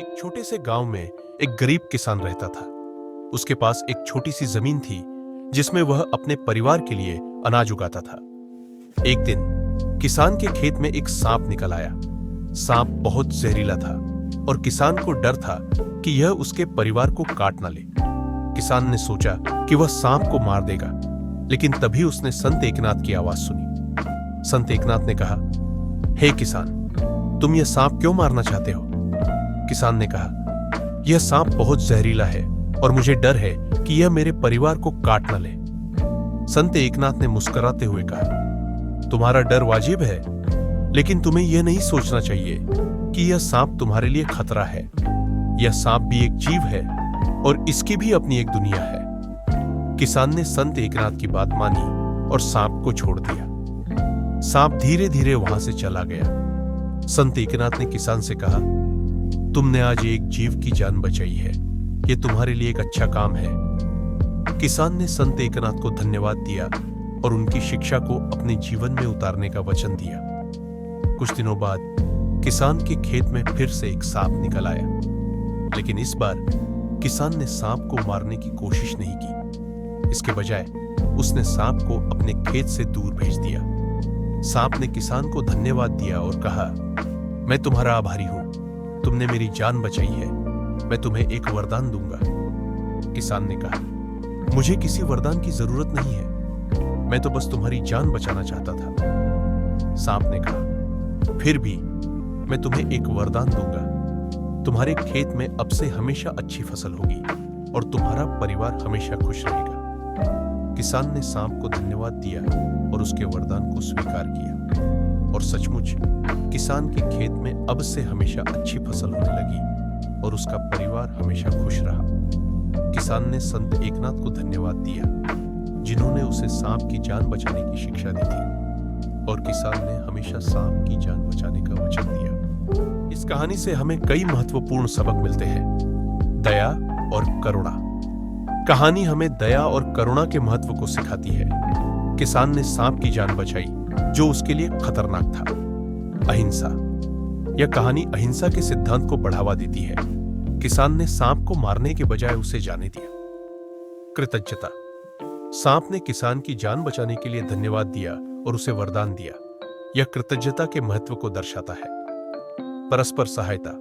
एक छोटे से गांव में एक गरीब किसान रहता था। उसके पास एक छोटी सी जमीन थी जिसमें वह अपने परिवार के लिए अनाज उगाता था। एक दिन किसान के खेत में एक सांप निकल आया। सांप बहुत जहरीला था और किसान को डर था कि यह उसके परिवार को काट ना ले। किसान ने सोचा कि वह सांप को मार देगा, लेकिन तभी उसने संत एकनाथ की आवाज सुनी। संत एकनाथ ने कहा, हे किसान, तुम यह सांप क्यों मारना चाहते हो? किसान ने कहा, यह सांप बहुत जहरीला है और मुझे डर है कि यह मेरे परिवार को काट न ले। संत एकनाथ ने मुस्कुराते हुए कहा, तुम्हारा डर वाजिब है, लेकिन तुम्हें यह नहीं सोचना चाहिए कि यह सांप तुम्हारे लिए खतरा है। यह सांप भी एक जीव है और इसकी भी अपनी एक दुनिया है। किसान ने संत एकनाथ की बात मानी और सांप को छोड़ दिया। सांप धीरे धीरे वहां से चला गया। संत एकनाथ ने किसान से कहा, तुमने आज एक जीव की जान बचाई है, यह तुम्हारे लिए एक अच्छा काम है। किसान ने संत एकनाथ को धन्यवाद दिया और उनकी शिक्षा को अपने जीवन में उतारने का वचन दिया। कुछ दिनों बाद किसान के खेत में फिर से एक सांप निकल आया, लेकिन इस बार किसान ने सांप को मारने की कोशिश नहीं की। इसके बजाय उसने सांप को अपने खेत से दूर भेज दिया। सांप ने किसान को धन्यवाद दिया और कहा, मैं तुम्हारा आभारी हूं, तुमने मेरी जान बचाई है, मैं तुम्हें एक वरदान दूंगा। किसान ने कहा, मुझे किसी वरदान की जरूरत नहीं है, मैं तो बस तुम्हारी जान बचाना चाहता था। सांप ने कहा, फिर भी मैं तुम्हें एक वरदान दूंगा, तुम्हारे खेत में अब से हमेशा अच्छी फसल होगी और तुम्हारा परिवार हमेशा खुश रहेगा। किसान ने सांप को धन्यवाद दिया और उसके वरदान को स्वीकार किया, और सचमुच किसान के खेत में अब से हमेशा अच्छी फसल होने लगी और उसका परिवार हमेशा खुश रहा। किसान ने संत एकनाथ को धन्यवाद दिया, जिन्होंने उसे सांप की जान बचाने की शिक्षा दी थी, और किसान ने हमेशा सांप की जान बचाने का वचन दिया। इस कहानी से हमें कई महत्वपूर्ण सबक मिलते हैं। दया और करुणा। कहानी हमें दया और करुणा के महत्व को सिखाती है। किसान ने सांप की जान बचाई जो उसके लिए खतरनाक था। अहिंसा। यह कहानी अहिंसा के सिद्धांत को बढ़ावा देती है। किसान ने सांप को मारने के बजाय उसे जाने दिया। कृतज्ञता। सांप ने किसान की जान बचाने के लिए धन्यवाद दिया और उसे वरदान दिया। यह कृतज्ञता के महत्व को दर्शाता है। परस्पर सहायता।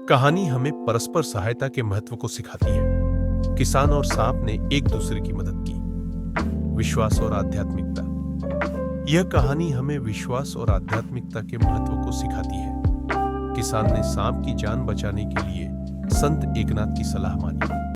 कहानी हमें परस्पर सहायता के महत्व को सिखाती है। किसान और सांप ने एक दूसरे की मदद की। विश्वास और आध्यात्मिकता। यह कहानी हमें विश्वास और आध्यात्मिकता के महत्व को सिखाती है। किसान ने सांप की जान बचाने के लिए संत एकनाथ की सलाह मानी।